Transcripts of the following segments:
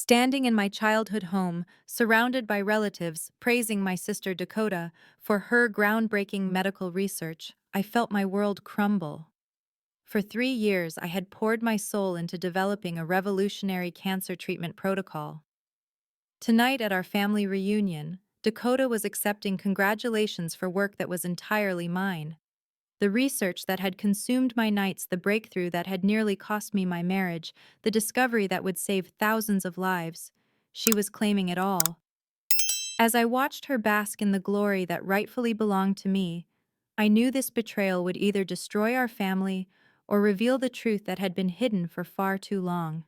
Standing in my childhood home, surrounded by relatives praising my sister Dakota for her groundbreaking medical research, I felt my world crumble. For 3 years, I had poured my soul into developing a revolutionary cancer treatment protocol. Tonight, at our family reunion, Dakota was accepting congratulations for work that was entirely mine. The research that had consumed my nights, the breakthrough that had nearly cost me my marriage, the discovery that would save thousands of lives. She was claiming it all. As I watched her bask in the glory that rightfully belonged to me, I knew this betrayal would either destroy our family or reveal the truth that had been hidden for far too long.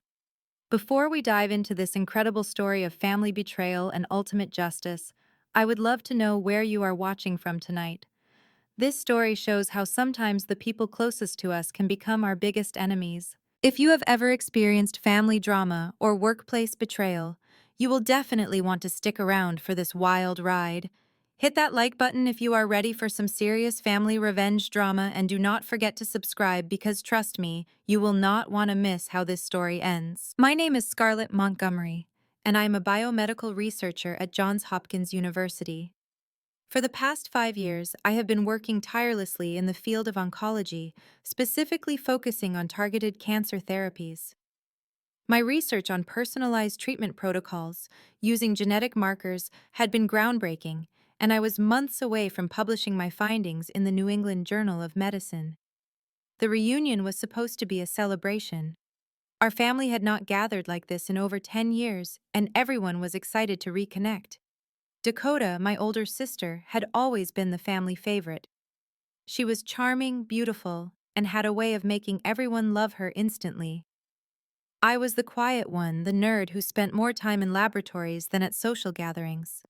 Before we dive into this incredible story of family betrayal and ultimate justice, I would love to know where you are watching from tonight. This story shows how sometimes the people closest to us can become our biggest enemies. If you have ever experienced family drama or workplace betrayal, you will definitely want to stick around for this wild ride. Hit that like button if you are ready for some serious family revenge drama, and do not forget to subscribe because trust me, you will not want to miss how this story ends. My name is Scarlett Montgomery, and I am a biomedical researcher at Johns Hopkins University. For the past 5 years, I have been working tirelessly in the field of oncology, specifically focusing on targeted cancer therapies. My research on personalized treatment protocols using genetic markers had been groundbreaking, and I was months away from publishing my findings in the New England Journal of Medicine. The reunion was supposed to be a celebration. Our family had not gathered like this in over 10 years, and everyone was excited to reconnect. Dakota, my older sister, had always been the family favorite. She was charming, beautiful, and had a way of making everyone love her instantly. I was the quiet one, the nerd who spent more time in laboratories than at social gatherings.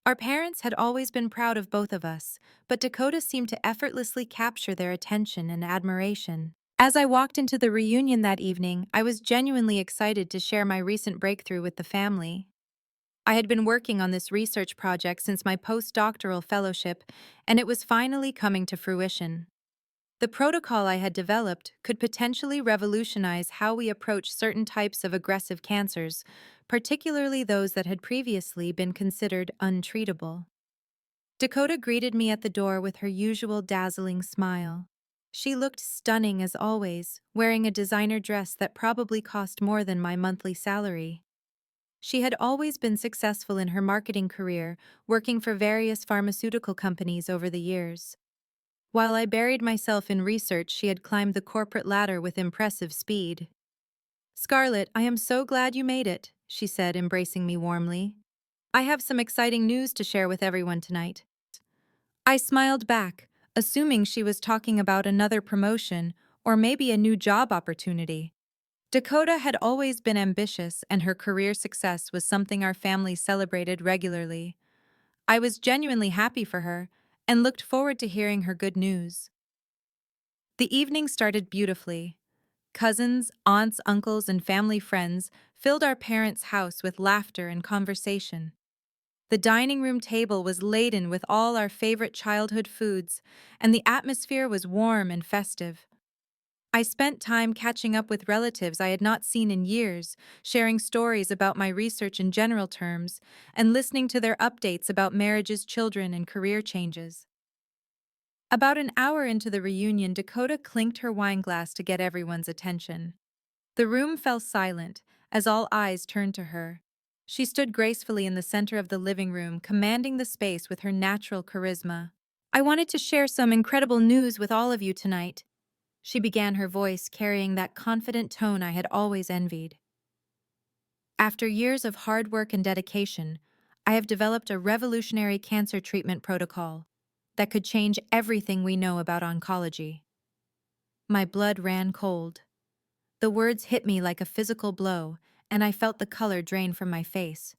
Our parents had always been proud of both of us, but Dakota seemed to effortlessly capture their attention and admiration. As I walked into the reunion that evening, I was genuinely excited to share my recent breakthrough with the family. I had been working on this research project since my postdoctoral fellowship, and it was finally coming to fruition. The protocol I had developed could potentially revolutionize how we approach certain types of aggressive cancers, particularly those that had previously been considered untreatable. Dakota greeted me at the door with her usual dazzling smile. She looked stunning as always, wearing a designer dress that probably cost more than my monthly salary. She had always been successful in her marketing career, working for various pharmaceutical companies over the years. While I buried myself in research, she had climbed the corporate ladder with impressive speed. "Scarlett, I am so glad you made it," she said, embracing me warmly. "I have some exciting news to share with everyone tonight." I smiled back, assuming she was talking about another promotion or maybe a new job opportunity. Dakota had always been ambitious, and her career success was something our family celebrated regularly. I was genuinely happy for her and looked forward to hearing her good news. The evening started beautifully. Cousins, aunts, uncles, and family friends filled our parents' house with laughter and conversation. The dining room table was laden with all our favorite childhood foods, and the atmosphere was warm and festive. I spent time catching up with relatives I had not seen in years, sharing stories about my research in general terms, and listening to their updates about marriages, children, and career changes. About an hour into the reunion, Dakota clinked her wine glass to get everyone's attention. The room fell silent as all eyes turned to her. She stood gracefully in the center of the living room, commanding the space with her natural charisma. "I wanted to share some incredible news with all of you tonight," she began, her voice carrying that confident tone I had always envied. "After years of hard work and dedication, I have developed a revolutionary cancer treatment protocol that could change everything we know about oncology." My blood ran cold. The words hit me like a physical blow, and I felt the color drain from my face.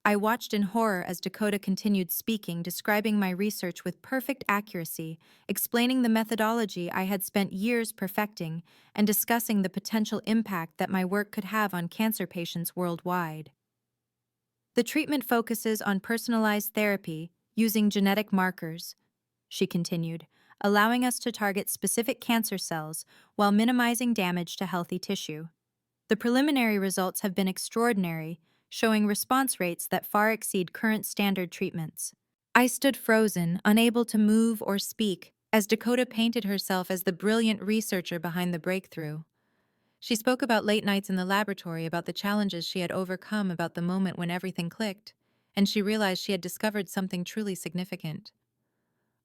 I watched in horror as Dakota continued speaking, describing my research with perfect accuracy, explaining the methodology I had spent years perfecting, and discussing the potential impact that my work could have on cancer patients worldwide. "The treatment focuses on personalized therapy using genetic markers," she continued, "allowing us to target specific cancer cells while minimizing damage to healthy tissue. The preliminary results have been extraordinary, showing response rates that far exceed current standard treatments. I stood frozen, unable to move or speak, as Dakota painted herself as the brilliant researcher behind the breakthrough. She spoke about late nights in the laboratory, about the challenges she had overcome, about the moment when everything clicked, and she realized she had discovered something truly significant.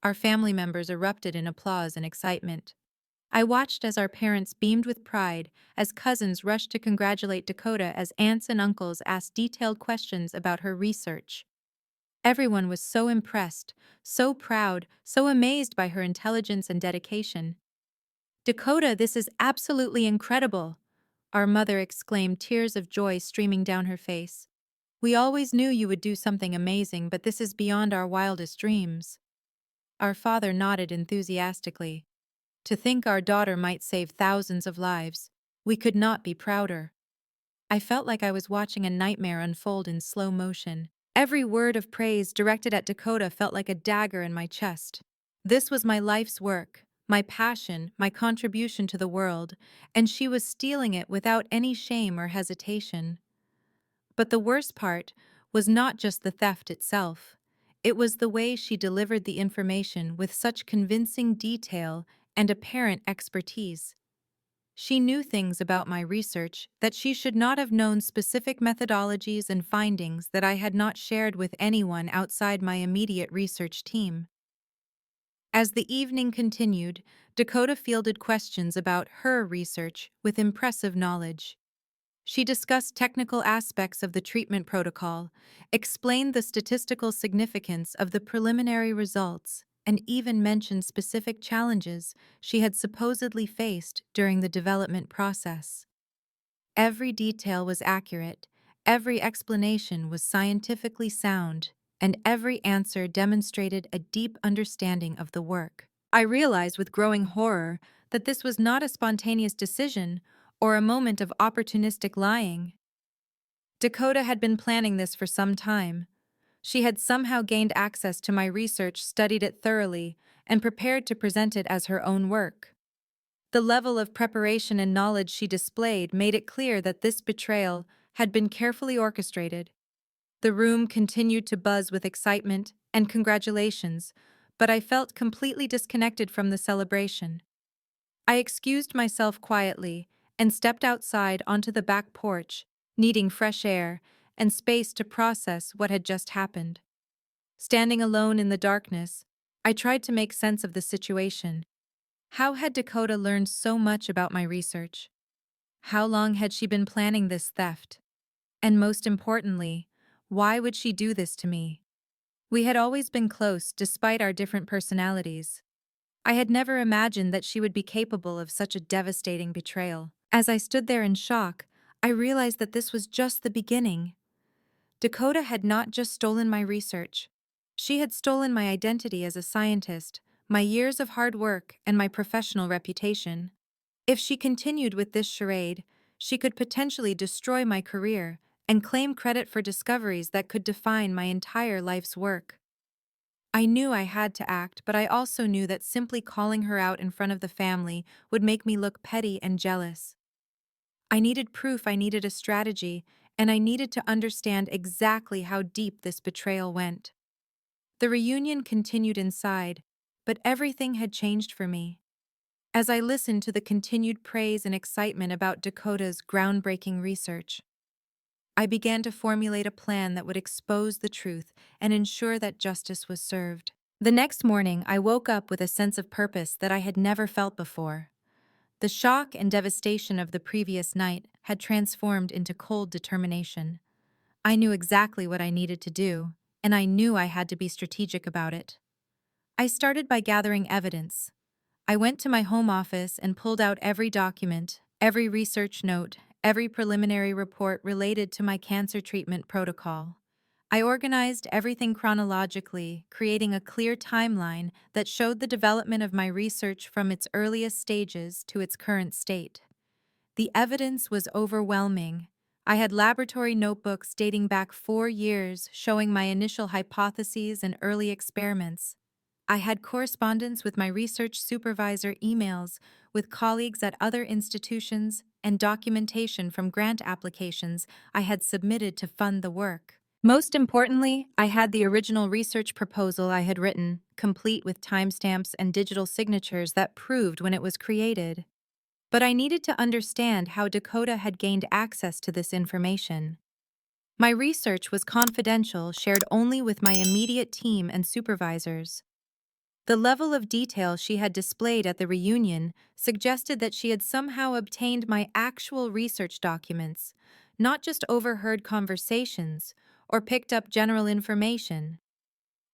Our family members erupted in applause and excitement. I watched as our parents beamed with pride, as cousins rushed to congratulate Dakota, as aunts and uncles asked detailed questions about her research. Everyone was so impressed, so proud, so amazed by her intelligence and dedication. "Dakota, this is absolutely incredible!" our mother exclaimed, tears of joy streaming down her face. "We always knew you would do something amazing, but this is beyond our wildest dreams." Our father nodded enthusiastically. "To think our daughter might save thousands of lives. We could not be prouder." I felt like I was watching a nightmare unfold in slow motion. Every word of praise directed at Dakota felt like a dagger in my chest. This was my life's work, my passion, my contribution to the world, and she was stealing it without any shame or hesitation. But the worst part was not just the theft itself. It was the way she delivered the information with such convincing detail and apparent expertise. She knew things about my research that she should not have known, specific methodologies and findings that I had not shared with anyone outside my immediate research team. As the evening continued, Dakota fielded questions about her research with impressive knowledge. She discussed technical aspects of the treatment protocol, explained the statistical significance of the preliminary results, and even mentioned specific challenges she had supposedly faced during the development process. Every detail was accurate, every explanation was scientifically sound, and every answer demonstrated a deep understanding of the work. I realized with growing horror that this was not a spontaneous decision or a moment of opportunistic lying. Dakota had been planning this for some time. She had somehow gained access to my research, studied it thoroughly, and prepared to present it as her own work. The level of preparation and knowledge she displayed made it clear that this betrayal had been carefully orchestrated. The room continued to buzz with excitement and congratulations, but I felt completely disconnected from the celebration. I excused myself quietly and stepped outside onto the back porch, needing fresh air and space to process what had just happened. Standing alone in the darkness, I tried to make sense of the situation. How had Dakota learned so much about my research? How long had she been planning this theft? And most importantly, why would she do this to me? We had always been close despite our different personalities. I had never imagined that she would be capable of such a devastating betrayal. As I stood there in shock, I realized that this was just the beginning. Dakota had not just stolen my research. She had stolen my identity as a scientist, my years of hard work, and my professional reputation. If she continued with this charade, she could potentially destroy my career and claim credit for discoveries that could define my entire life's work. I knew I had to act, but I also knew that simply calling her out in front of the family would make me look petty and jealous. I needed proof, I needed a strategy, and I needed to understand exactly how deep this betrayal went. The reunion continued inside, but everything had changed for me. As I listened to the continued praise and excitement about Dakota's groundbreaking research, I began to formulate a plan that would expose the truth and ensure that justice was served. The next morning, I woke up with a sense of purpose that I had never felt before. The shock and devastation of the previous night had transformed into cold determination. I knew exactly what I needed to do, and I knew I had to be strategic about it. I started by gathering evidence. I went to my home office and pulled out every document, every research note, every preliminary report related to my cancer treatment protocol. I organized everything chronologically, creating a clear timeline that showed the development of my research from its earliest stages to its current state. The evidence was overwhelming. I had laboratory notebooks dating back 4 years showing my initial hypotheses and early experiments. I had correspondence with my research supervisor, emails with colleagues at other institutions, and documentation from grant applications I had submitted to fund the work. Most importantly, I had the original research proposal I had written, complete with timestamps and digital signatures that proved when it was created. But I needed to understand how Dakota had gained access to this information. My research was confidential, shared only with my immediate team and supervisors. The level of detail she had displayed at the reunion suggested that she had somehow obtained my actual research documents, not just overheard conversations or picked up general information.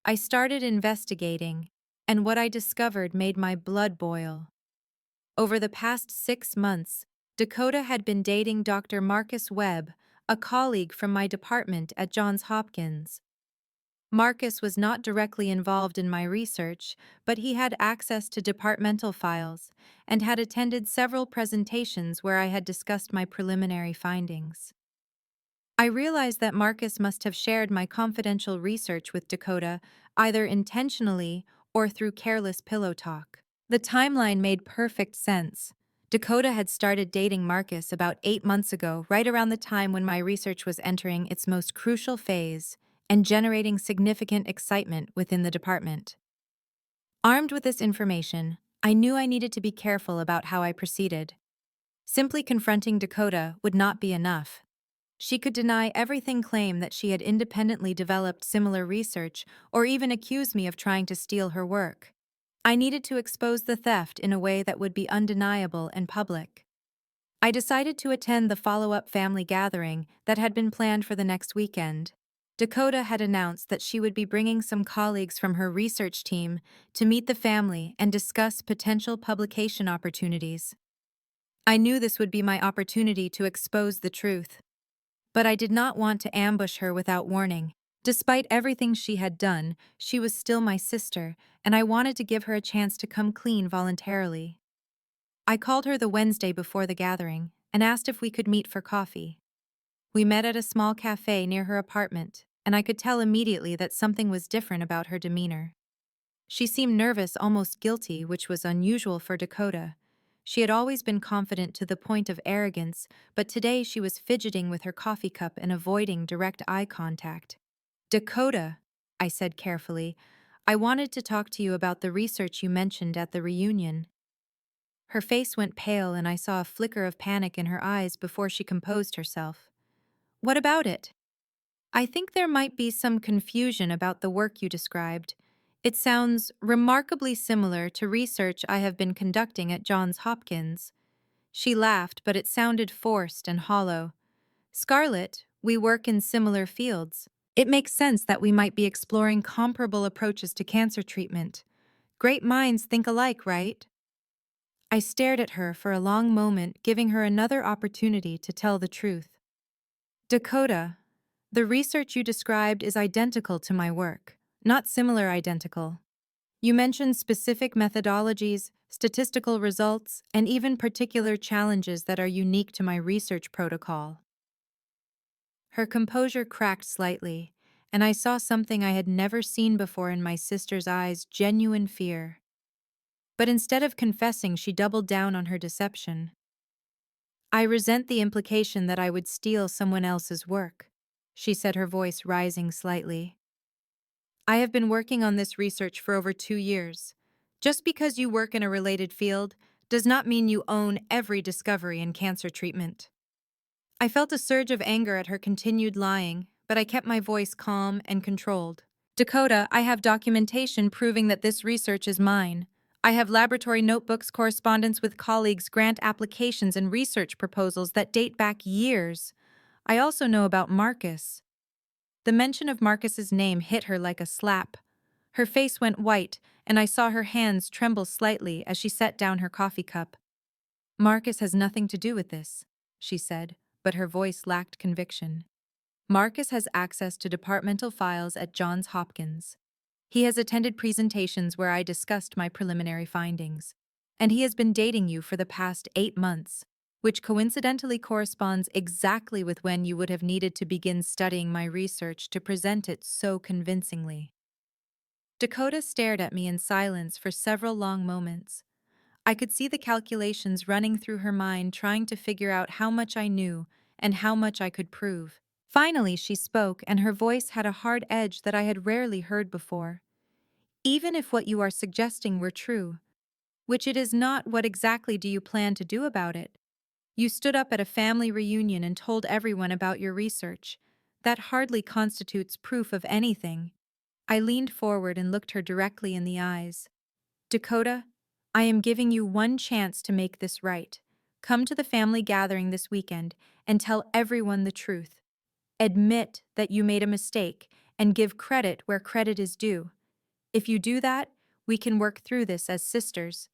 I started investigating, and what I discovered made my blood boil. Over the past 6 months, Dakota had been dating Dr. Marcus Webb, a colleague from my department at Johns Hopkins. Marcus was not directly involved in my research, but he had access to departmental files and had attended several presentations where I had discussed my preliminary findings. I realized that Marcus must have shared my confidential research with Dakota, either intentionally or through careless pillow talk. The timeline made perfect sense. Dakota had started dating Marcus about 8 months ago, right around the time when my research was entering its most crucial phase and generating significant excitement within the department. Armed with this information, I knew I needed to be careful about how I proceeded. Simply confronting Dakota would not be enough. She could deny everything, claim that she had independently developed similar research, or even accuse me of trying to steal her work. I needed to expose the theft in a way that would be undeniable and public. I decided to attend the follow-up family gathering that had been planned for the next weekend. Dakota had announced that she would be bringing some colleagues from her research team to meet the family and discuss potential publication opportunities. I knew this would be my opportunity to expose the truth. But I did not want to ambush her without warning. Despite everything she had done, she was still my sister, and I wanted to give her a chance to come clean voluntarily. I called her the Wednesday before the gathering and asked if we could meet for coffee. We met at a small cafe near her apartment, and I could tell immediately that something was different about her demeanor. She seemed nervous, almost guilty, which was unusual for Dakota. She had always been confident to the point of arrogance, but today she was fidgeting with her coffee cup and avoiding direct eye contact. Dakota, I said carefully, I wanted to talk to you about the research you mentioned at the reunion. Her face went pale and I saw a flicker of panic in her eyes before she composed herself. What about it? I think there might be some confusion about the work you described. It sounds remarkably similar to research I have been conducting at Johns Hopkins. She laughed, but it sounded forced and hollow. Scarlett, we work in similar fields. It makes sense that we might be exploring comparable approaches to cancer treatment. Great minds think alike, right? I stared at her for a long moment, giving her another opportunity to tell the truth. Dakota, the research you described is identical to my work, not similar identical. You mentioned specific methodologies, statistical results, and even particular challenges that are unique to my research protocol. Her composure cracked slightly, and I saw something I had never seen before in my sister's eyes: genuine fear. But instead of confessing, she doubled down on her deception. I resent the implication that I would steal someone else's work, she said, her voice rising slightly. I have been working on this research for over 2 years. Just because you work in a related field does not mean you own every discovery in cancer treatment. I felt a surge of anger at her continued lying, but I kept my voice calm and controlled. Dakota, I have documentation proving that this research is mine. I have laboratory notebooks, correspondence with colleagues, grant applications, and research proposals that date back years. I also know about Marcus. The mention of Marcus's name hit her like a slap. Her face went white, and I saw her hands tremble slightly as she set down her coffee cup. Marcus has nothing to do with this, she said, but her voice lacked conviction. Marcus has access to departmental files at Johns Hopkins. He has attended presentations where I discussed my preliminary findings. And he has been dating you for the past 8 months, which coincidentally corresponds exactly with when you would have needed to begin studying my research to present it so convincingly. Dakota stared at me in silence for several long moments. I could see the calculations running through her mind, trying to figure out how much I knew and how much I could prove. Finally, she spoke, and her voice had a hard edge that I had rarely heard before. Even if what you are suggesting were true, which it is not, what exactly do you plan to do about it? You stood up at a family reunion and told everyone about your research. That hardly constitutes proof of anything. I leaned forward and looked her directly in the eyes. Dakota, I am giving you one chance to make this right. Come to the family gathering this weekend and tell everyone the truth. Admit that you made a mistake and give credit where credit is due. If you do that, we can work through this as sisters.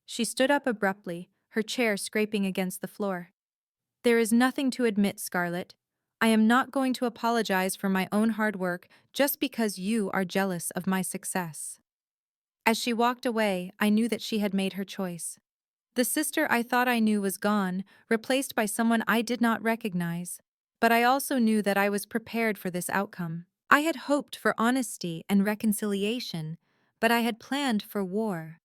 She stood up abruptly, her chair scraping against the floor. There is nothing to admit, Scarlett. I am not going to apologize for my own hard work just because you are jealous of my success. As she walked away, I knew that she had made her choice. The sister I thought I knew was gone, replaced by someone I did not recognize. But I also knew that I was prepared for this outcome. I had hoped for honesty and reconciliation, but I had planned for war.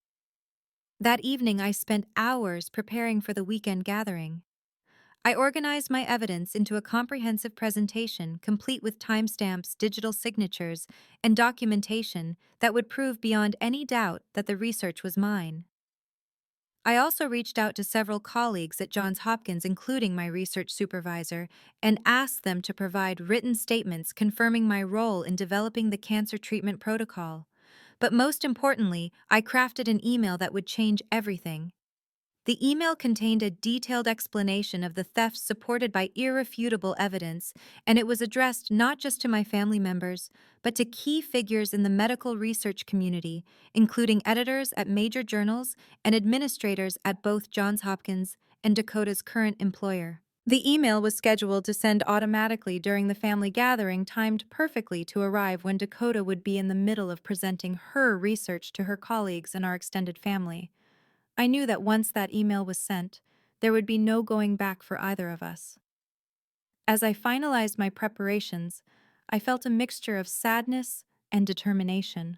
That evening, I spent hours preparing for the weekend gathering. I organized my evidence into a comprehensive presentation complete with timestamps, digital signatures, and documentation that would prove beyond any doubt that the research was mine. I also reached out to several colleagues at Johns Hopkins, including my research supervisor, and asked them to provide written statements confirming my role in developing the cancer treatment protocol. But most importantly, I crafted an email that would change everything. The email contained a detailed explanation of the thefts supported by irrefutable evidence, and it was addressed not just to my family members, but to key figures in the medical research community, including editors at major journals and administrators at both Johns Hopkins and Dakota's current employer. The email was scheduled to send automatically during the family gathering, timed perfectly to arrive when Dakota would be in the middle of presenting her research to her colleagues and our extended family. I knew that once that email was sent, there would be no going back for either of us. As I finalized my preparations, I felt a mixture of sadness and determination.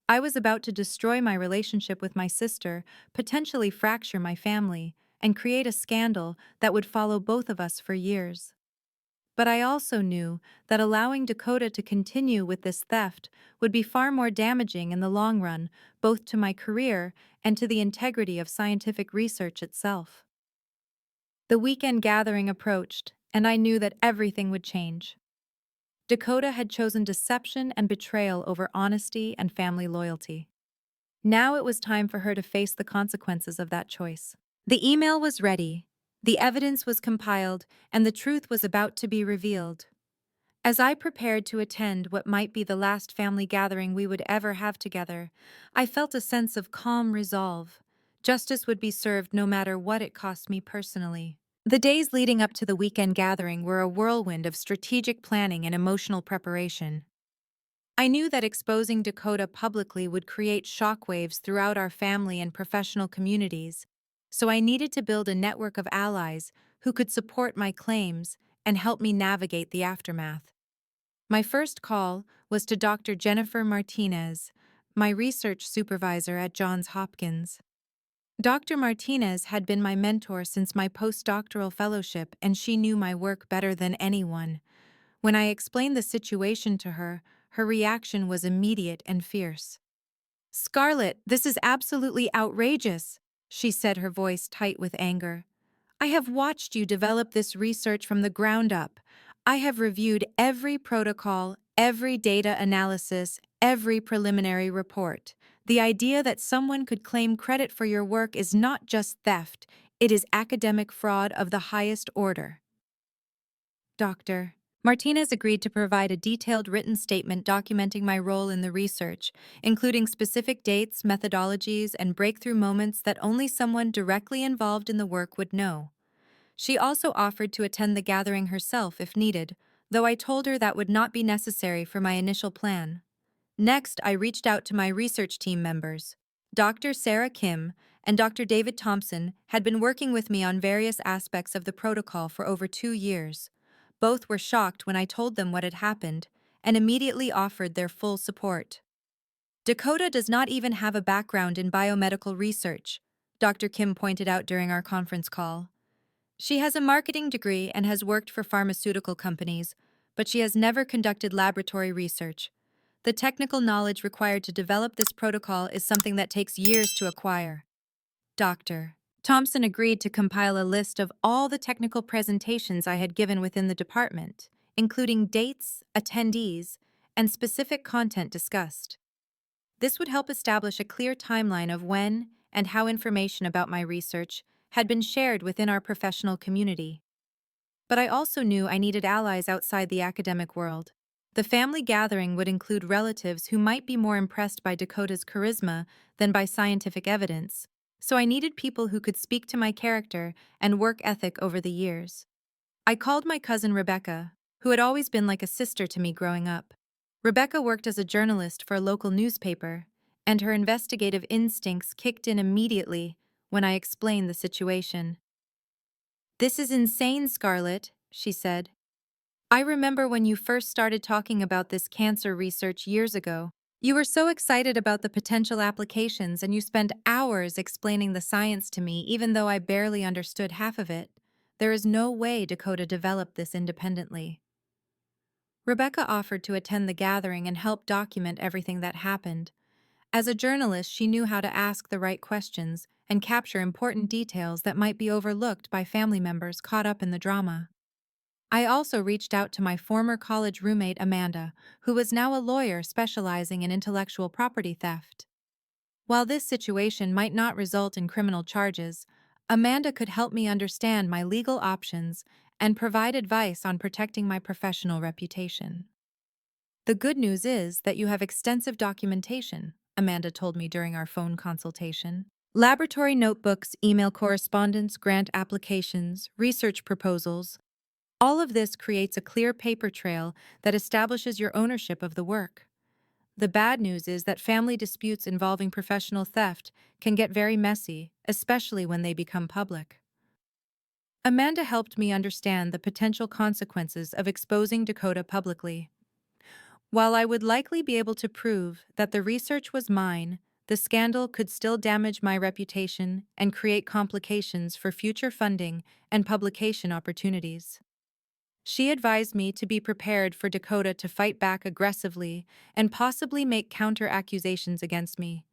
I was about to destroy my relationship with my sister, potentially fracture my family, and create a scandal that would follow both of us for years. But I also knew that allowing Dakota to continue with this theft would be far more damaging in the long run, both to my career and to the integrity of scientific research itself. The weekend gathering approached, and I knew that everything would change. Dakota had chosen deception and betrayal over honesty and family loyalty. Now it was time for her to face the consequences of that choice. The email was ready, the evidence was compiled, and the truth was about to be revealed. As I prepared to attend what might be the last family gathering we would ever have together, I felt a sense of calm resolve. Justice would be served no matter what it cost me personally. The days leading up to the weekend gathering were a whirlwind of strategic planning and emotional preparation. I knew that exposing Dakota publicly would create shockwaves throughout our family and professional communities, so I needed to build a network of allies who could support my claims and help me navigate the aftermath. My first call was to Dr. Jennifer Martinez, my research supervisor at Johns Hopkins. Dr. Martinez had been my mentor since my postdoctoral fellowship, and she knew my work better than anyone. When I explained the situation to her, her reaction was immediate and fierce. "Scarlett, this is absolutely outrageous," she said, her voice tight with anger. "I have watched you develop this research from the ground up. I have reviewed every protocol, every data analysis, every preliminary report. The idea that someone could claim credit for your work is not just theft, it is academic fraud of the highest order." Dr. Martinez agreed to provide a detailed written statement documenting my role in the research, including specific dates, methodologies, and breakthrough moments that only someone directly involved in the work would know. She also offered to attend the gathering herself if needed, though I told her that would not be necessary for my initial plan. Next, I reached out to my research team members. Dr. Sarah Kim and Dr. David Thompson had been working with me on various aspects of the protocol for over 2 years. Both were shocked when I told them what had happened and immediately offered their full support. "Dakota does not even have a background in biomedical research," Dr. Kim pointed out during our conference call. She has a marketing degree and has worked for pharmaceutical companies, but she has never conducted laboratory research. The technical knowledge required to develop this protocol is something that takes years to acquire. Dr. Thompson agreed to compile a list of all the technical presentations I had given within the department, including dates, attendees, and specific content discussed. This would help establish a clear timeline of when and how information about my research had been shared within our professional community. But I also knew I needed allies outside the academic world. The family gathering would include relatives who might be more impressed by Dakota's charisma than by scientific evidence, so I needed people who could speak to my character and work ethic over the years. I called my cousin Rebecca, who had always been like a sister to me growing up. Rebecca worked as a journalist for a local newspaper, and her investigative instincts kicked in immediately when I explained the situation. "This is insane, Scarlett," she said. "I remember when you first started talking about this cancer research years ago. You were so excited about the potential applications and you spent hours explaining the science to me even though I barely understood half of it. There is no way Dakota developed this independently." Rebecca offered to attend the gathering and help document everything that happened. As a journalist, she knew how to ask the right questions and capture important details that might be overlooked by family members caught up in the drama. I also reached out to my former college roommate Amanda, who was now a lawyer specializing in intellectual property theft. While this situation might not result in criminal charges, Amanda could help me understand my legal options and provide advice on protecting my professional reputation. "The good news is that you have extensive documentation," Amanda told me during our phone consultation. "Laboratory notebooks, email correspondence, grant applications, research proposals. All of this creates a clear paper trail that establishes your ownership of the work. The bad news is that family disputes involving professional theft can get very messy, especially when they become public." Amanda helped me understand the potential consequences of exposing Dakota publicly. While I would likely be able to prove that the research was mine, the scandal could still damage my reputation and create complications for future funding and publication opportunities. She advised me to be prepared for Dakota to fight back aggressively and possibly make counter-accusations against me.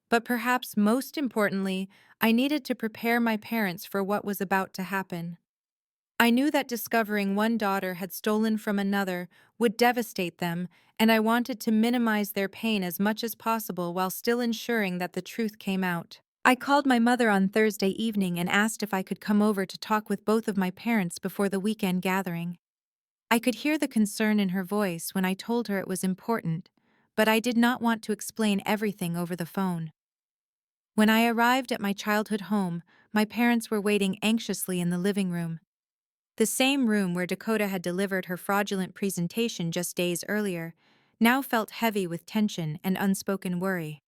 But perhaps most importantly, I needed to prepare my parents for what was about to happen. I knew that discovering one daughter had stolen from another would devastate them, and I wanted to minimize their pain as much as possible while still ensuring that the truth came out. I called my mother on Thursday evening and asked if I could come over to talk with both of my parents before the weekend gathering. I could hear the concern in her voice when I told her it was important, but I did not want to explain everything over the phone. When I arrived at my childhood home, my parents were waiting anxiously in the living room. The same room where Dakota had delivered her fraudulent presentation just days earlier now felt heavy with tension and unspoken worry.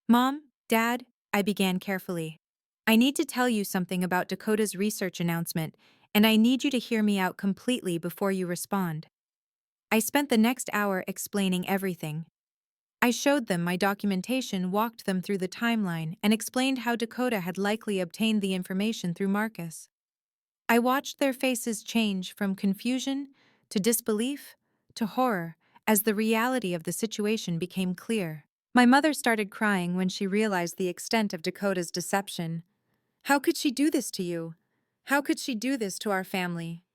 "Mom, Dad," I began carefully. "I need to tell you something about Dakota's research announcement, and I need you to hear me out completely before you respond." I spent the next hour explaining everything. I showed them my documentation, walked them through the timeline, and explained how Dakota had likely obtained the information through Marcus. I watched their faces change from confusion to disbelief to horror as the reality of the situation became clear. My mother started crying when she realized the extent of Dakota's deception. "How could she do this to you? How could she do this to our family?"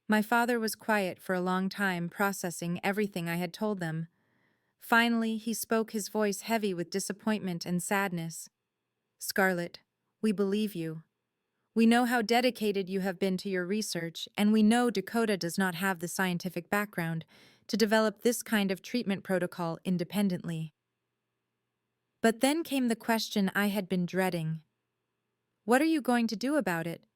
My father was quiet for a long time, processing everything I had told them. Finally, he spoke, his voice heavy with disappointment and sadness. "Scarlett, we believe you. We know how dedicated you have been to your research, and we know Dakota does not have the scientific background to develop this kind of treatment protocol independently." But then came the question I had been dreading. "What are you going to do about it?"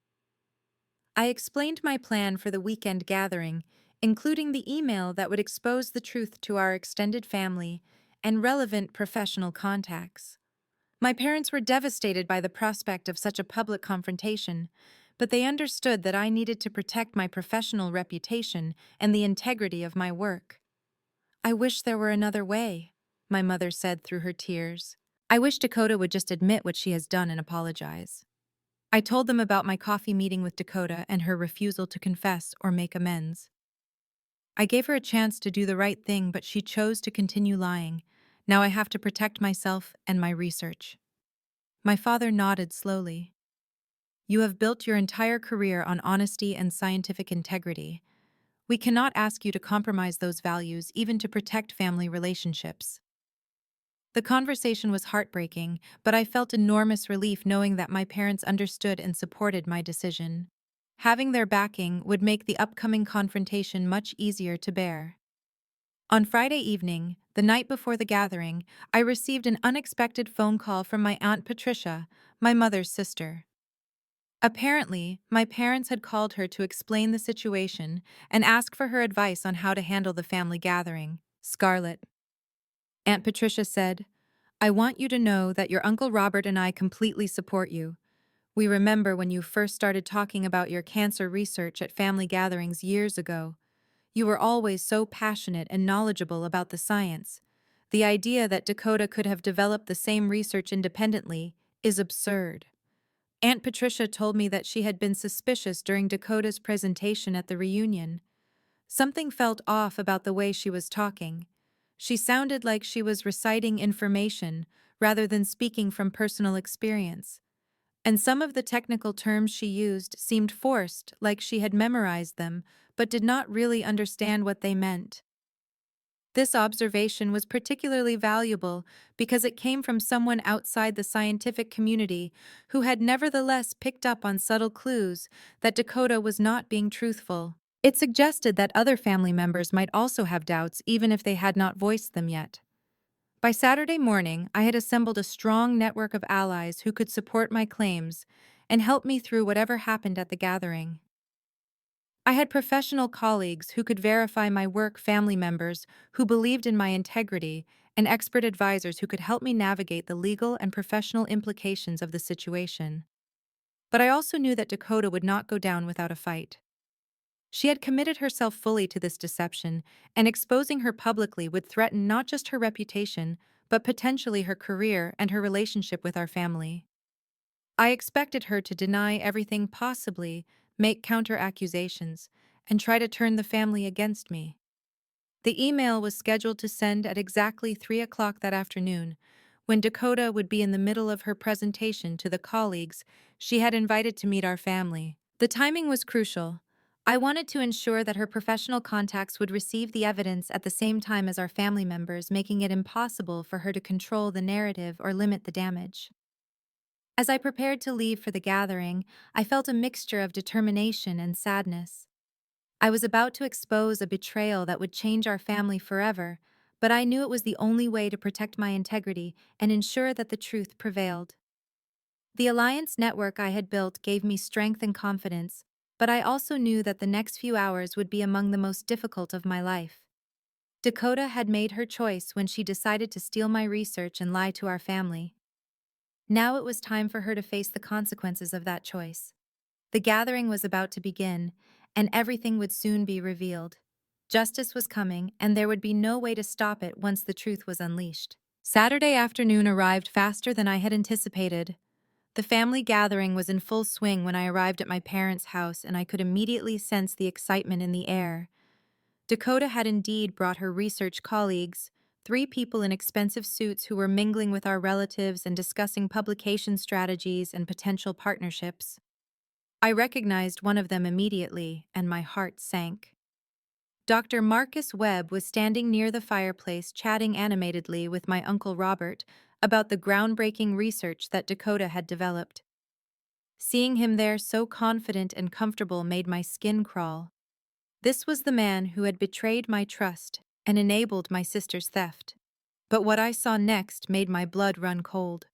I explained my plan for the weekend gathering, including the email that would expose the truth to our extended family and relevant professional contacts. My parents were devastated by the prospect of such a public confrontation, but they understood that I needed to protect my professional reputation and the integrity of my work. "I wish there were another way," my mother said through her tears. I wish Dakota would just admit what she has done and apologize. I told them about my coffee meeting with Dakota and her refusal to confess or make amends. I gave her a chance to do the right thing, but she chose to continue lying. Now I have to protect myself and my research. My father nodded slowly. You have built your entire career on honesty and scientific integrity. We cannot ask you to compromise those values even to protect family relationships. The conversation was heartbreaking, but I felt enormous relief knowing that my parents understood and supported my decision. Having their backing would make the upcoming confrontation much easier to bear. On Friday evening, the night before the gathering, I received an unexpected phone call from my Aunt Patricia, my mother's sister. Apparently, my parents had called her to explain the situation and ask for her advice on how to handle the family gathering. Scarlett, Aunt Patricia said, I want you to know that your Uncle Robert and I completely support you. We remember when you first started talking about your cancer research at family gatherings years ago. You were always so passionate and knowledgeable about the science. The idea that Dakota could have developed the same research independently is absurd. Aunt Patricia told me that she had been suspicious during Dakota's presentation at the reunion. Something felt off about the way she was talking. She sounded like she was reciting information rather than speaking from personal experience. And some of the technical terms she used seemed forced, like she had memorized them, but did not really understand what they meant. This observation was particularly valuable because it came from someone outside the scientific community who had nevertheless picked up on subtle clues that Dakota was not being truthful. It suggested that other family members might also have doubts even if they had not voiced them yet. By Saturday morning, I had assembled a strong network of allies who could support my claims and help me through whatever happened at the gathering. I had professional colleagues who could verify my work, family members who believed in my integrity, and expert advisors who could help me navigate the legal and professional implications of the situation. But I also knew that Dakota would not go down without a fight. She had committed herself fully to this deception, and exposing her publicly would threaten not just her reputation, but potentially her career and her relationship with our family. I expected her to deny everything, possibly make counter-accusations, and try to turn the family against me. The email was scheduled to send at exactly 3 o'clock that afternoon, when Dakota would be in the middle of her presentation to the colleagues she had invited to meet our family. The timing was crucial. I wanted to ensure that her professional contacts would receive the evidence at the same time as our family members, making it impossible for her to control the narrative or limit the damage. As I prepared to leave for the gathering, I felt a mixture of determination and sadness. I was about to expose a betrayal that would change our family forever, but I knew it was the only way to protect my integrity and ensure that the truth prevailed. The alliance network I had built gave me strength and confidence, but I also knew that the next few hours would be among the most difficult of my life. Dakota had made her choice when she decided to steal my research and lie to our family. Now it was time for her to face the consequences of that choice. The gathering was about to begin, and everything would soon be revealed. Justice was coming, and there would be no way to stop it once the truth was unleashed. Saturday afternoon arrived faster than I had anticipated. The family gathering was in full swing when I arrived at my parents' house, and I could immediately sense the excitement in the air. Dakota had indeed brought her research colleagues, 3 people in expensive suits who were mingling with our relatives and discussing publication strategies and potential partnerships. I recognized one of them immediately, and my heart sank. Dr. Marcus Webb was standing near the fireplace chatting animatedly with my Uncle Robert about the groundbreaking research that Dakota had developed. Seeing him there so confident and comfortable made my skin crawl. This was the man who had betrayed my trust and enabled my sister's theft. But what I saw next made my blood run cold.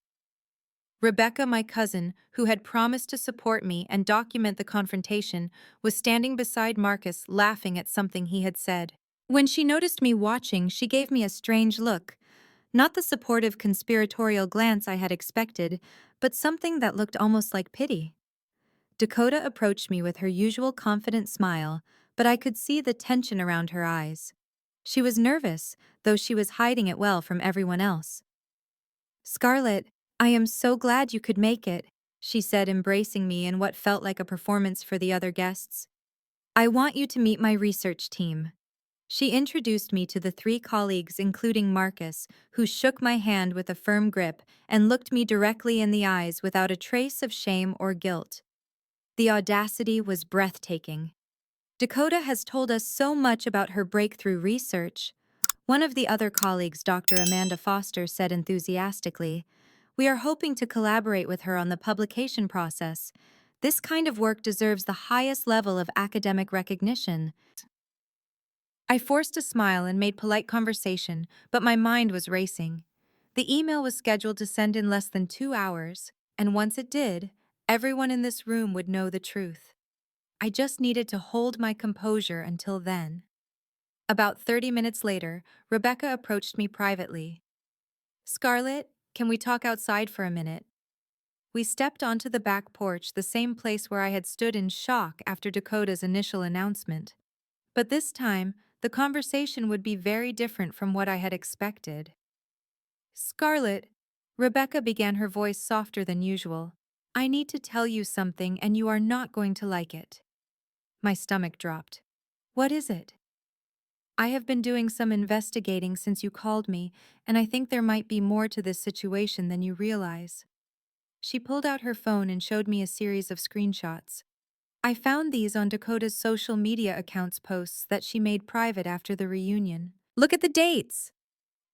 Rebecca, my cousin, who had promised to support me and document the confrontation, was standing beside Marcus laughing at something he had said. When she noticed me watching, she gave me a strange look. Not the supportive conspiratorial glance I had expected, but something that looked almost like pity. Dakota approached me with her usual confident smile, but I could see the tension around her eyes. She was nervous, though she was hiding it well from everyone else. Scarlett, I am so glad you could make it, she said, embracing me in what felt like a performance for the other guests. I want you to meet my research team. She introduced me to the three colleagues, including Marcus, who shook my hand with a firm grip and looked me directly in the eyes without a trace of shame or guilt. The audacity was breathtaking. Dakota has told us so much about her breakthrough research. One of the other colleagues, Dr. Amanda Foster, said enthusiastically, "We are hoping to collaborate with her on the publication process. This kind of work deserves the highest level of academic recognition." I forced a smile and made polite conversation, but my mind was racing. The email was scheduled to send in less than 2 hours, and once it did, everyone in this room would know the truth. I just needed to hold my composure until then. About 30 minutes later, Rebecca approached me privately. "Scarlett, can we talk outside for a minute?" We stepped onto the back porch, the same place where I had stood in shock after Dakota's initial announcement. But this time, the conversation would be very different from what I had expected. "Scarlett," Rebecca began, her voice softer than usual, "I need to tell you something and you are not going to like it." My stomach dropped. "What is it?" "I have been doing some investigating since you called me, and I think there might be more to this situation than you realize." She pulled out her phone and showed me a series of screenshots. I found these on Dakota's social media accounts posts that she made private after the reunion. "Look at the dates!"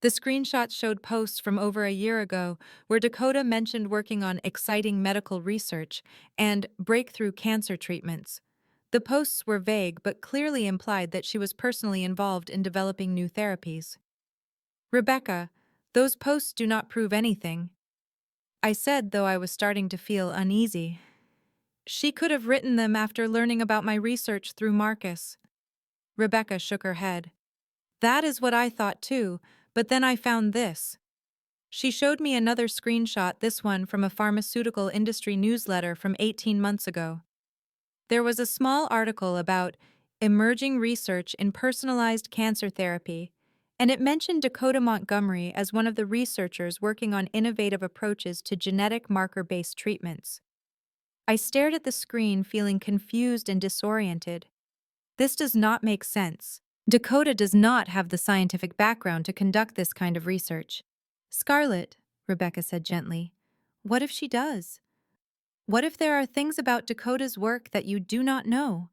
The screenshots showed posts from over a year ago where Dakota mentioned working on exciting medical research and breakthrough cancer treatments. The posts were vague but clearly implied that she was personally involved in developing new therapies. "Rebecca, those posts do not prove anything," I said, though I was starting to feel uneasy. "She could have written them after learning about my research through Marcus." Rebecca shook her head. "That is what I thought too, but then I found this." She showed me another screenshot, this one from a pharmaceutical industry newsletter from 18 months ago. There was a small article about emerging research in personalized cancer therapy, and it mentioned Dakota Montgomery as one of the researchers working on innovative approaches to genetic marker-based treatments. I stared at the screen, feeling confused and disoriented. This does not make sense. Dakota does not have the scientific background to conduct this kind of research. "Scarlett," Rebecca said gently, "what if she does? What if there are things about Dakota's work that you do not know?"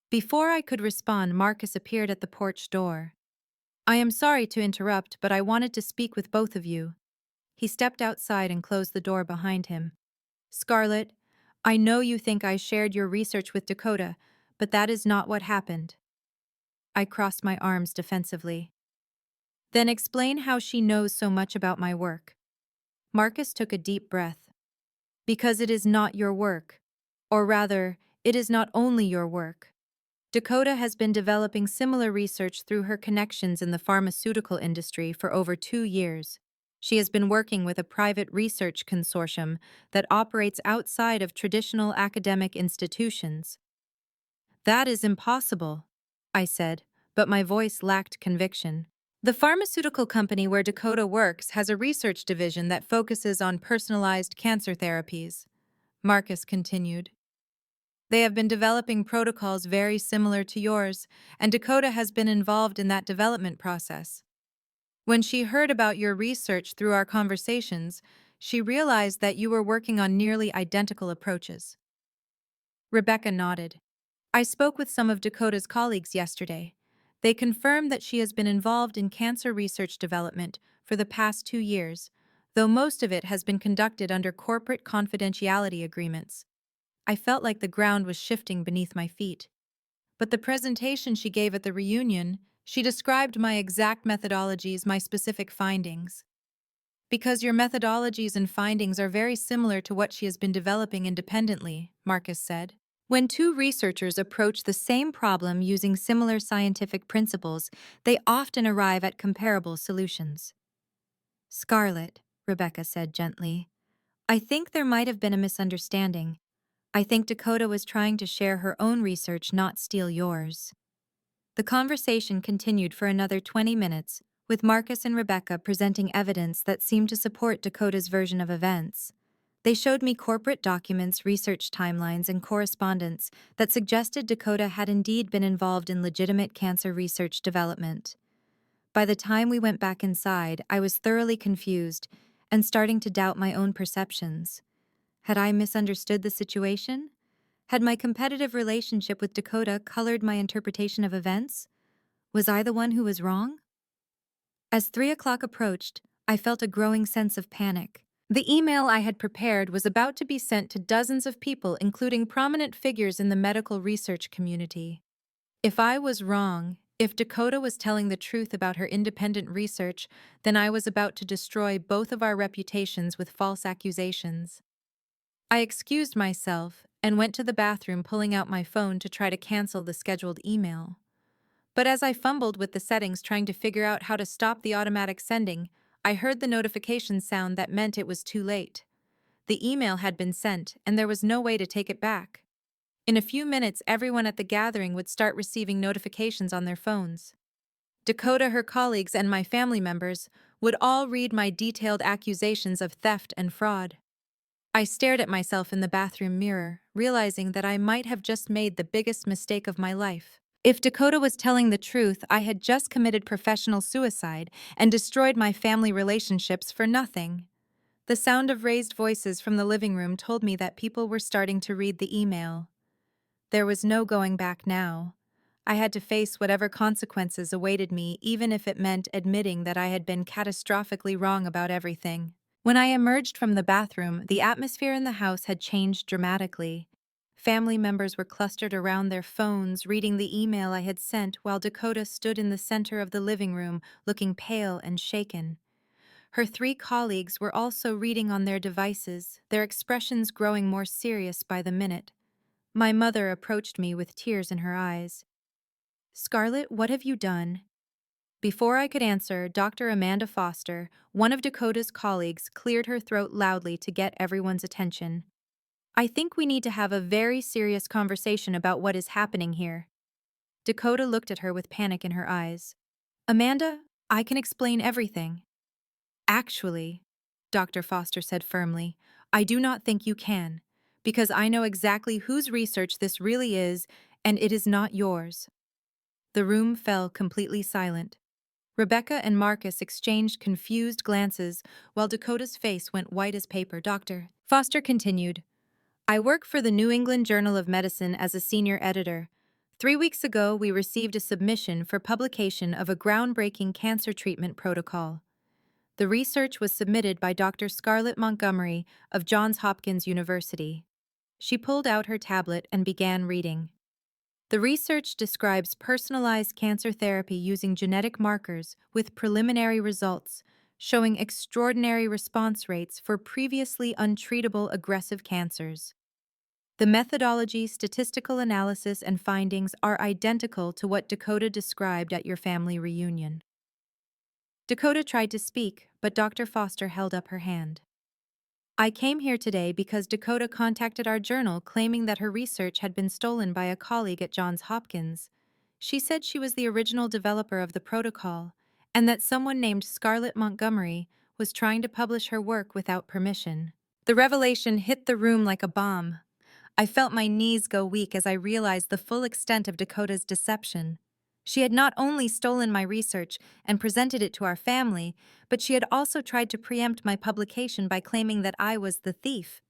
Before I could respond, Marcus appeared at the porch door. "I am sorry to interrupt, but I wanted to speak with both of you." He stepped outside and closed the door behind him. "Scarlett, I know you think I shared your research with Dakota, but that is not what happened." I crossed my arms defensively. "Then explain how she knows so much about my work." Marcus took a deep breath. "Because it is not your work. Or rather, it is not only your work. Dakota has been developing similar research through her connections in the pharmaceutical industry for over 2 years. She has been working with a private research consortium that operates outside of traditional academic institutions." "That is impossible," I said, but my voice lacked conviction. "The pharmaceutical company where Dakota works has a research division that focuses on personalized cancer therapies," Marcus continued. "They have been developing protocols very similar to yours, and Dakota has been involved in that development process. When she heard about your research through our conversations, she realized that you were working on nearly identical approaches." Rebecca nodded. "I spoke with some of Dakota's colleagues yesterday. They confirmed that she has been involved in cancer research development for the past 2 years, though most of it has been conducted under corporate confidentiality agreements." I felt like the ground was shifting beneath my feet. But the presentation she gave at the reunion, she described my exact methodologies, my specific findings. "Because your methodologies and findings are very similar to what she has been developing independently," Marcus said. "When two researchers approach the same problem using similar scientific principles, they often arrive at comparable solutions." "Scarlett," Rebecca said gently, "I think there might have been a misunderstanding. I think Dakota was trying to share her own research, not steal yours." The conversation continued for another 20 minutes, with Marcus and Rebecca presenting evidence that seemed to support Dakota's version of events. They showed me corporate documents, research timelines, and correspondence that suggested Dakota had indeed been involved in legitimate cancer research development. By the time we went back inside, I was thoroughly confused and starting to doubt my own perceptions. Had I misunderstood the situation? Had my competitive relationship with Dakota colored my interpretation of events? Was I the one who was wrong? As 3 o'clock approached, I felt a growing sense of panic. The email I had prepared was about to be sent to dozens of people, including prominent figures in the medical research community. If I was wrong, if Dakota was telling the truth about her independent research, then I was about to destroy both of our reputations with false accusations. I excused myself and went to the bathroom, pulling out my phone to try to cancel the scheduled email. But as I fumbled with the settings trying to figure out how to stop the automatic sending, I heard the notification sound that meant it was too late. The email had been sent, and there was no way to take it back. In a few minutes, everyone at the gathering would start receiving notifications on their phones. Dakota, her colleagues, and my family members would all read my detailed accusations of theft and fraud. I stared at myself in the bathroom mirror, realizing that I might have just made the biggest mistake of my life. If Dakota was telling the truth, I had just committed professional suicide and destroyed my family relationships for nothing. The sound of raised voices from the living room told me that people were starting to read the email. There was no going back now. I had to face whatever consequences awaited me, even if it meant admitting that I had been catastrophically wrong about everything. When I emerged from the bathroom, the atmosphere in the house had changed dramatically. Family members were clustered around their phones, reading the email I had sent, while Dakota stood in the center of the living room, looking pale and shaken. Her 3 colleagues were also reading on their devices, their expressions growing more serious by the minute. My mother approached me with tears in her eyes. "Scarlett, what have you done?" Before I could answer, Dr. Amanda Foster, one of Dakota's colleagues, cleared her throat loudly to get everyone's attention. "I think we need to have a very serious conversation about what is happening here." Dakota looked at her with panic in her eyes. "Amanda, I can explain everything." "Actually," Dr. Foster said firmly, "I do not think you can, because I know exactly whose research this really is, and it is not yours." The room fell completely silent. Rebecca and Marcus exchanged confused glances while Dakota's face went white as paper. Dr. Foster continued, "I work for the New England Journal of Medicine as a senior editor. 3 weeks ago, we received a submission for publication of a groundbreaking cancer treatment protocol. The research was submitted by Dr. Scarlett Montgomery of Johns Hopkins University." She pulled out her tablet and began reading. "The research describes personalized cancer therapy using genetic markers with preliminary results, showing extraordinary response rates for previously untreatable aggressive cancers. The methodology, statistical analysis, and findings are identical to what Dakota described at your family reunion." Dakota tried to speak, but Dr. Foster held up her hand. "I came here today because Dakota contacted our journal claiming that her research had been stolen by a colleague at Johns Hopkins. She said she was the original developer of the protocol, and that someone named Scarlett Montgomery was trying to publish her work without permission." The revelation hit the room like a bomb. I felt my knees go weak as I realized the full extent of Dakota's deception. She had not only stolen my research and presented it to our family, but she had also tried to preempt my publication by claiming that I was the thief.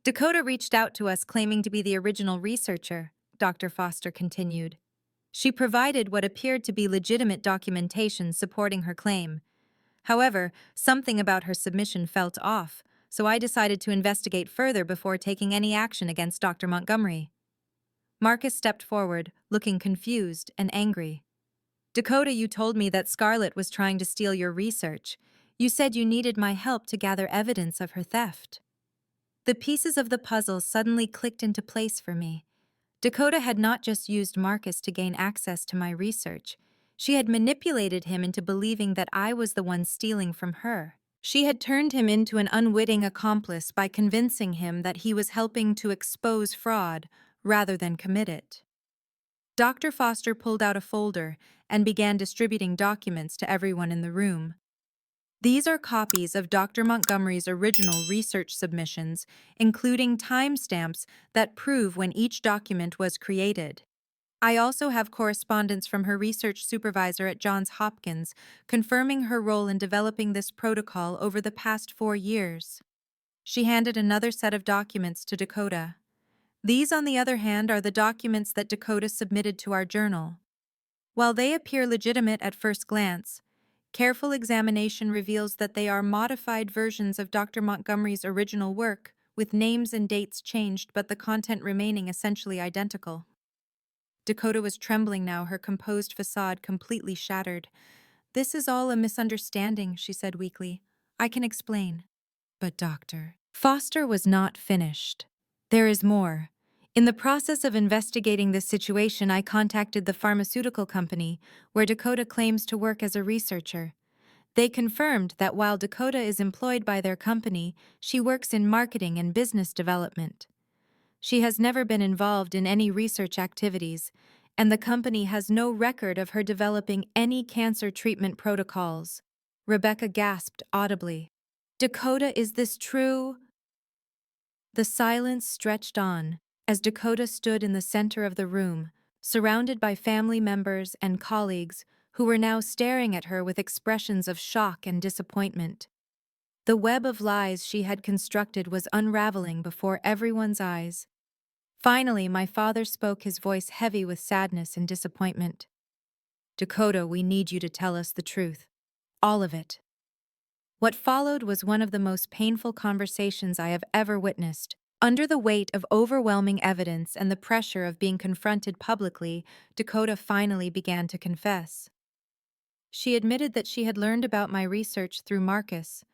"Dakota reached out to us claiming to be the original researcher," Dr. Foster continued. "She provided what appeared to be legitimate documentation supporting her claim. However, something about her submission felt off, so I decided to investigate further before taking any action against Dr. Montgomery." Marcus stepped forward, looking confused and angry. "Dakota, you told me that Scarlett was trying to steal your research. You said you needed my help to gather evidence of her theft." The pieces of the puzzle suddenly clicked into place for me. Dakota had not just used Marcus to gain access to my research. She had manipulated him into believing that I was the one stealing from her. She had turned him into an unwitting accomplice by convincing him that he was helping to expose fraud rather than commit it. Dr. Foster pulled out a folder and began distributing documents to everyone in the room. These are copies of Dr. Montgomery's original research submissions, including timestamps that prove when each document was created. I also have correspondence from her research supervisor at Johns Hopkins confirming her role in developing this protocol over the past 4 years. She handed another set of documents to Dakota. These, on the other hand, are the documents that Dakota submitted to our journal. While they appear legitimate at first glance, careful examination reveals that they are modified versions of Dr. Montgomery's original work, with names and dates changed but the content remaining essentially identical. Dakota was trembling now, her composed facade completely shattered. "This is all a misunderstanding," she said weakly. "I can explain." But Dr. Foster was not finished. "There is more. In the process of investigating this situation, I contacted the pharmaceutical company where Dakota claims to work as a researcher. They confirmed that while Dakota is employed by their company, she works in marketing and business development. She has never been involved in any research activities, and the company has no record of her developing any cancer treatment protocols." Rebecca gasped audibly. "Dakota, is this true?" The silence stretched on as Dakota stood in the center of the room, surrounded by family members and colleagues who were now staring at her with expressions of shock and disappointment. The web of lies she had constructed was unraveling before everyone's eyes. Finally, my father spoke, his voice heavy with sadness and disappointment. "Dakota, we need you to tell us the truth. All of it." What followed was one of the most painful conversations I have ever witnessed. Under the weight of overwhelming evidence and the pressure of being confronted publicly, Dakota finally began to confess. She admitted that she had learned about my research through Marcus,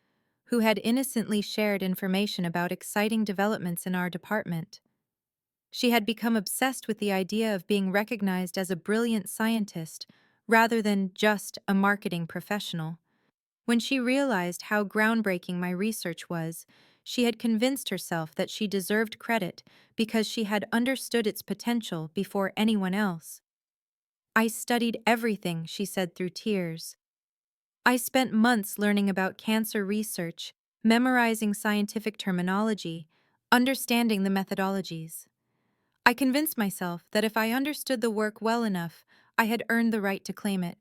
who had innocently shared information about exciting developments in our department. She had become obsessed with the idea of being recognized as a brilliant scientist rather than just a marketing professional. When she realized how groundbreaking my research was, she had convinced herself that she deserved credit because she had understood its potential before anyone else. "I studied everything," she said through tears. "I spent months learning about cancer research, memorizing scientific terminology, understanding the methodologies. I convinced myself that if I understood the work well enough, I had earned the right to claim it."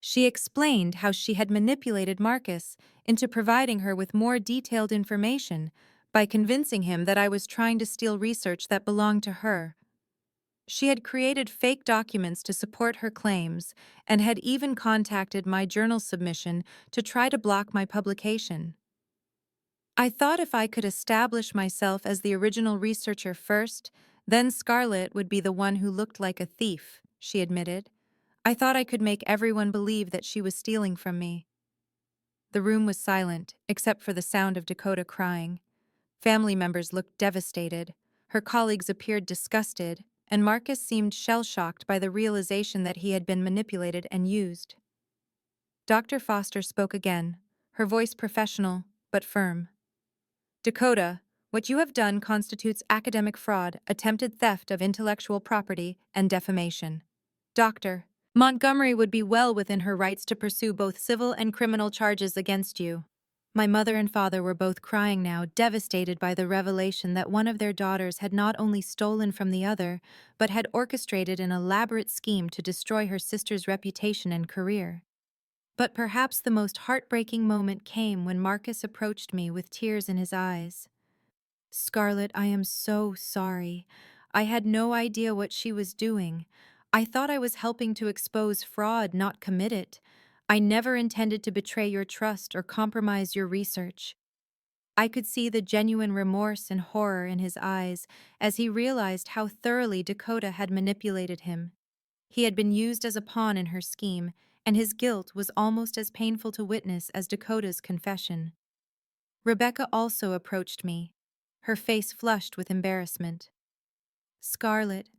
She explained how she had manipulated Marcus into providing her with more detailed information by convincing him that I was trying to steal research that belonged to her. She had created fake documents to support her claims and had even contacted my journal submission to try to block my publication. "I thought if I could establish myself as the original researcher first, then Scarlett would be the one who looked like a thief," she admitted. "I thought I could make everyone believe that she was stealing from me." The room was silent, except for the sound of Dakota crying. Family members looked devastated, her colleagues appeared disgusted, and Marcus seemed shell-shocked by the realization that he had been manipulated and used. Dr. Foster spoke again, her voice professional but firm. "Dakota, what you have done constitutes academic fraud, attempted theft of intellectual property, and defamation. Dr. Montgomery would be well within her rights to pursue both civil and criminal charges against you." My mother and father were both crying now, devastated by the revelation that one of their daughters had not only stolen from the other, but had orchestrated an elaborate scheme to destroy her sister's reputation and career. But perhaps the most heartbreaking moment came when Marcus approached me with tears in his eyes. "Scarlett, I am so sorry. I had no idea what she was doing. I thought I was helping to expose fraud, not commit it. I never intended to betray your trust or compromise your research." I could see the genuine remorse and horror in his eyes as he realized how thoroughly Dakota had manipulated him. He had been used as a pawn in her scheme, and his guilt was almost as painful to witness as Dakota's confession. Rebecca also approached me, her face flushed with embarrassment. "Scarlett,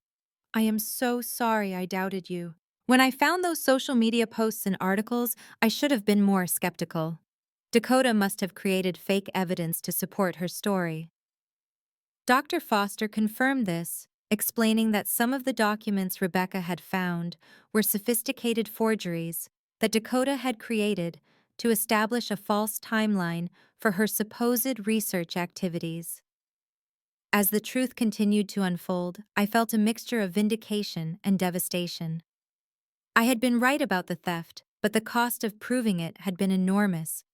I am so sorry I doubted you. When I found those social media posts and articles, I should have been more skeptical. Dakota must have created fake evidence to support her story." Dr. Foster confirmed this, explaining that some of the documents Rebecca had found were sophisticated forgeries that Dakota had created to establish a false timeline for her supposed research activities. As the truth continued to unfold, I felt a mixture of vindication and devastation. I had been right about the theft, but the cost of proving it had been enormous.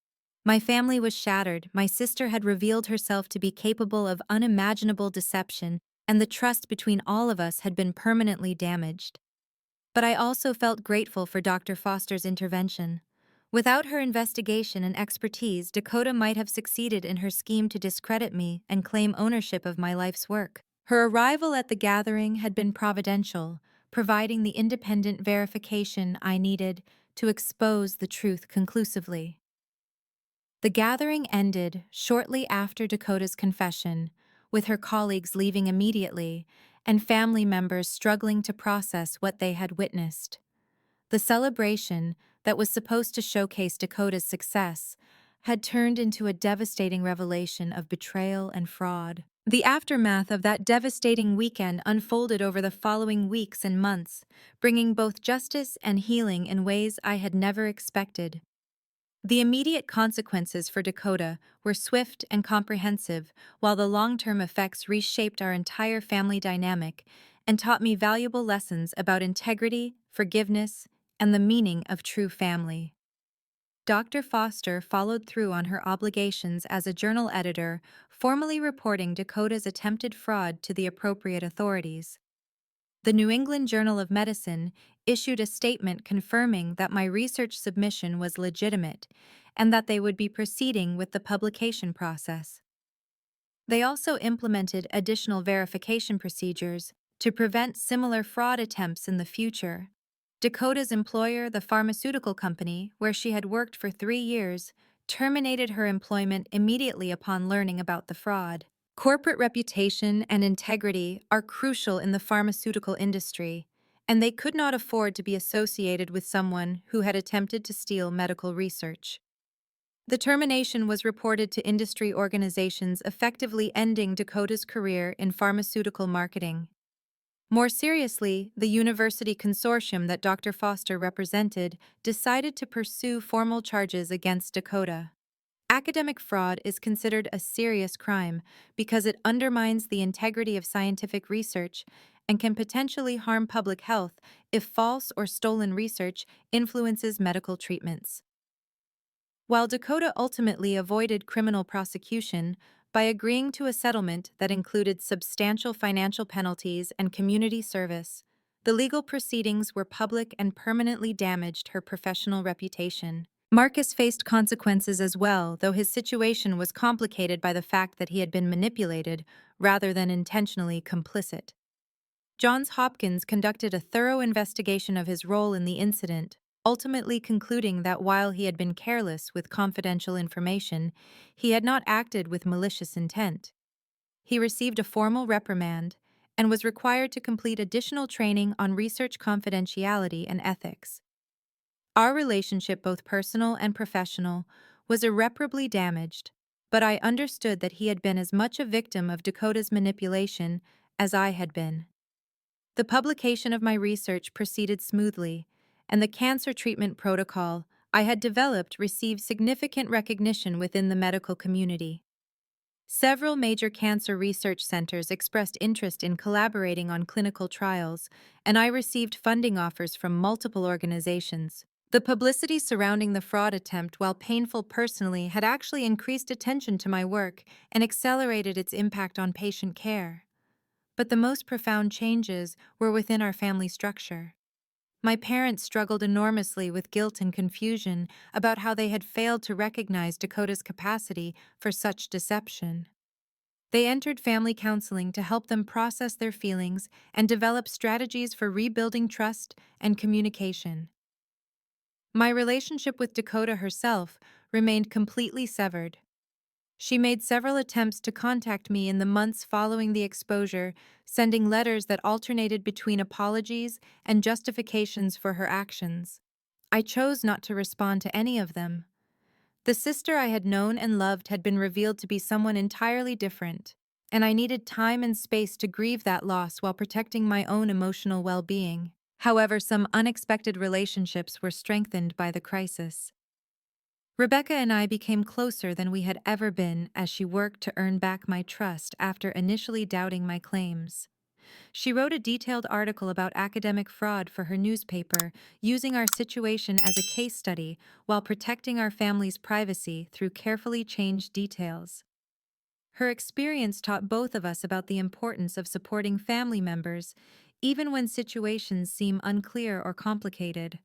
My family was shattered, my sister had revealed herself to be capable of unimaginable deception, and the trust between all of us had been permanently damaged. But I also felt grateful for Dr. Foster's intervention. Without her investigation and expertise, Dakota might have succeeded in her scheme to discredit me and claim ownership of my life's work. Her arrival at the gathering had been providential, providing the independent verification I needed to expose the truth conclusively. The gathering ended shortly after Dakota's confession, with her colleagues leaving immediately and family members struggling to process what they had witnessed. The celebration, that was supposed to showcase Dakota's success, had turned into a devastating revelation of betrayal and fraud. The aftermath of that devastating weekend unfolded over the following weeks and months, bringing both justice and healing in ways I had never expected. The immediate consequences for Dakota were swift and comprehensive, while the long-term effects reshaped our entire family dynamic and taught me valuable lessons about integrity, forgiveness, and the meaning of true family. Dr. Foster followed through on her obligations as a journal editor, formally reporting Dakota's attempted fraud to the appropriate authorities. The New England Journal of Medicine issued a statement confirming that my research submission was legitimate and that they would be proceeding with the publication process. They also implemented additional verification procedures to prevent similar fraud attempts in the future. Dakota's employer, the pharmaceutical company, where she had worked for 3 years, terminated her employment immediately upon learning about the fraud. Corporate reputation and integrity are crucial in the pharmaceutical industry, and they could not afford to be associated with someone who had attempted to steal medical research. The termination was reported to industry organizations, effectively ending Dakota's career in pharmaceutical marketing. More seriously, the university consortium that Dr. Foster represented decided to pursue formal charges against Dakota. Academic fraud is considered a serious crime because it undermines the integrity of scientific research and can potentially harm public health if false or stolen research influences medical treatments. While Dakota ultimately avoided criminal prosecution by agreeing to a settlement that included substantial financial penalties and community service, the legal proceedings were public and permanently damaged her professional reputation. Marcus faced consequences as well, though his situation was complicated by the fact that he had been manipulated rather than intentionally complicit. Johns Hopkins conducted a thorough investigation of his role in the incident, ultimately concluding that while he had been careless with confidential information, he had not acted with malicious intent. He received a formal reprimand and was required to complete additional training on research confidentiality and ethics. Our relationship, both personal and professional, was irreparably damaged, but I understood that he had been as much a victim of Dakota's manipulation as I had been. The publication of my research proceeded smoothly, and the cancer treatment protocol I had developed received significant recognition within the medical community. Several major cancer research centers expressed interest in collaborating on clinical trials, and I received funding offers from multiple organizations. The publicity surrounding the fraud attempt, while painful personally, had actually increased attention to my work and accelerated its impact on patient care. But the most profound changes were within our family structure. My parents struggled enormously with guilt and confusion about how they had failed to recognize Dakota's capacity for such deception. They entered family counseling to help them process their feelings and develop strategies for rebuilding trust and communication. My relationship with Dakota herself remained completely severed. She made several attempts to contact me in the months following the exposure, sending letters that alternated between apologies and justifications for her actions. I chose not to respond to any of them. The sister I had known and loved had been revealed to be someone entirely different. and I needed time and space to grieve that loss while protecting my own emotional well-being. However, some unexpected relationships were strengthened by the crisis. Rebecca and I became closer than we had ever been as she worked to earn back my trust after initially doubting my claims. She wrote a detailed article about academic fraud for her newspaper, using our situation as a case study while protecting our family's privacy through carefully changed details. Her experience taught both of us about the importance of supporting family members, even when situations seem unclear or complicated.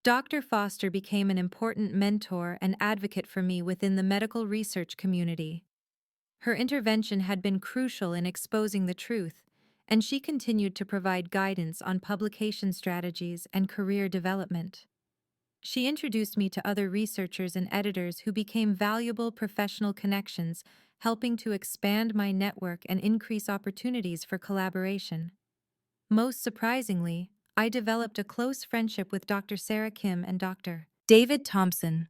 Dr. Foster became an important mentor and advocate for me within the medical research community. Her intervention had been crucial in exposing the truth, and she continued to provide guidance on publication strategies and career development. She introduced me to other researchers and editors who became valuable professional connections, helping to expand my network and increase opportunities for collaboration. Most surprisingly, I developed a close friendship with Dr. Sarah Kim and Dr. David Thompson,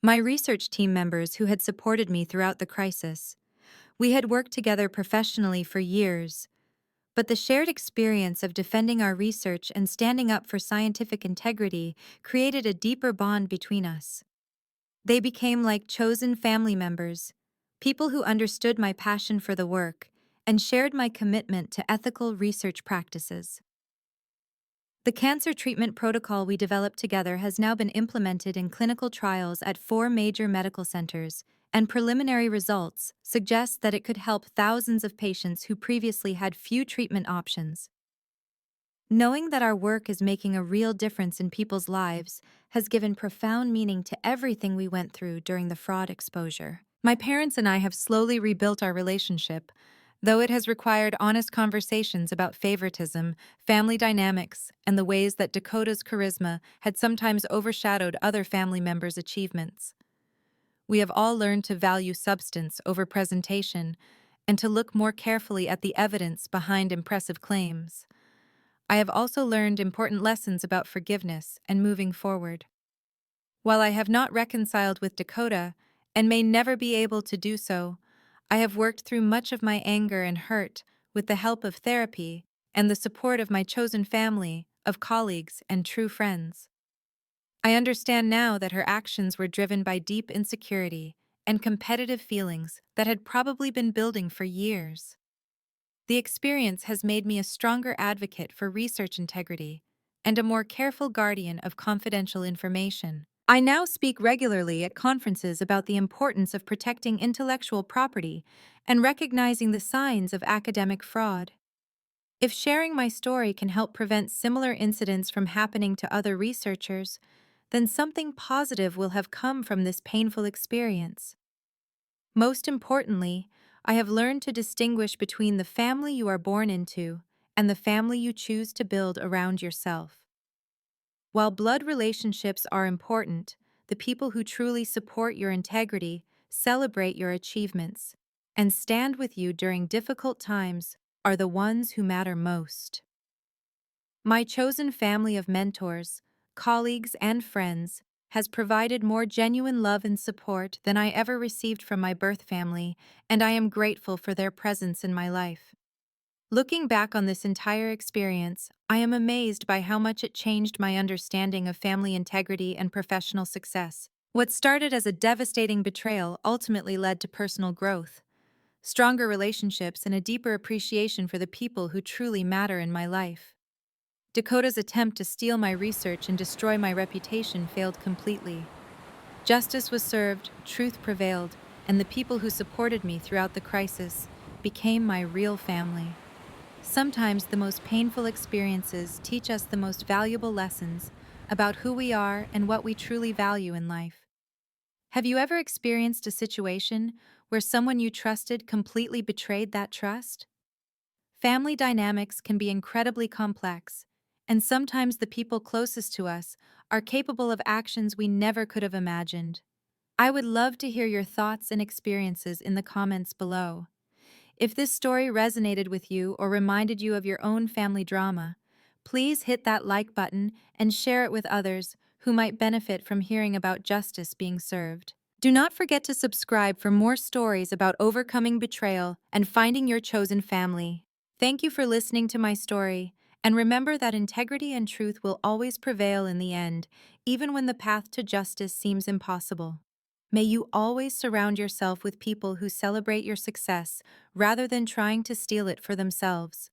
my research team members who had supported me throughout the crisis. We had worked together professionally for years, but the shared experience of defending our research and standing up for scientific integrity created a deeper bond between us. They became like chosen family members, people who understood my passion for the work and shared my commitment to ethical research practices. The cancer treatment protocol we developed together has now been implemented in clinical trials at 4 major medical centers, and preliminary results suggest that it could help thousands of patients who previously had few treatment options. Knowing that our work is making a real difference in people's lives has given profound meaning to everything we went through during the fraud exposure. My parents and I have slowly rebuilt our relationship, though it has required honest conversations about favoritism, family dynamics, and the ways that Dakota's charisma had sometimes overshadowed other family members' achievements. We have all learned to value substance over presentation and to look more carefully at the evidence behind impressive claims. I have also learned important lessons about forgiveness and moving forward. While I have not reconciled with Dakota, and may never be able to do so, I have worked through much of my anger and hurt with the help of therapy and the support of my chosen family, of colleagues, and true friends. I understand now that her actions were driven by deep insecurity and competitive feelings that had probably been building for years. The experience has made me a stronger advocate for research integrity and a more careful guardian of confidential information. I now speak regularly at conferences about the importance of protecting intellectual property and recognizing the signs of academic fraud. If sharing my story can help prevent similar incidents from happening to other researchers, then something positive will have come from this painful experience. Most importantly, I have learned to distinguish between the family you are born into and the family you choose to build around yourself. While blood relationships are important, the people who truly support your integrity, celebrate your achievements, and stand with you during difficult times are the ones who matter most. My chosen family of mentors, colleagues, and friends has provided more genuine love and support than I ever received from my birth family, and I am grateful for their presence in my life. Looking back on this entire experience, I am amazed by how much it changed my understanding of family integrity and professional success. What started as a devastating betrayal ultimately led to personal growth, stronger relationships, and a deeper appreciation for the people who truly matter in my life. Dakota's attempt to steal my research and destroy my reputation failed completely. Justice was served, truth prevailed, and the people who supported me throughout the crisis became my real family. Sometimes the most painful experiences teach us the most valuable lessons about who we are and what we truly value in life. Have you ever experienced a situation where someone you trusted completely betrayed that trust? Family dynamics can be incredibly complex, and sometimes the people closest to us are capable of actions we never could have imagined. I would love to hear your thoughts and experiences in the comments below. If this story resonated with you or reminded you of your own family drama, please hit that like button and share it with others who might benefit from hearing about justice being served. Do not forget to subscribe for more stories about overcoming betrayal and finding your chosen family. Thank you for listening to my story, and remember that integrity and truth will always prevail in the end, even when the path to justice seems impossible. May you always surround yourself with people who celebrate your success rather than trying to steal it for themselves.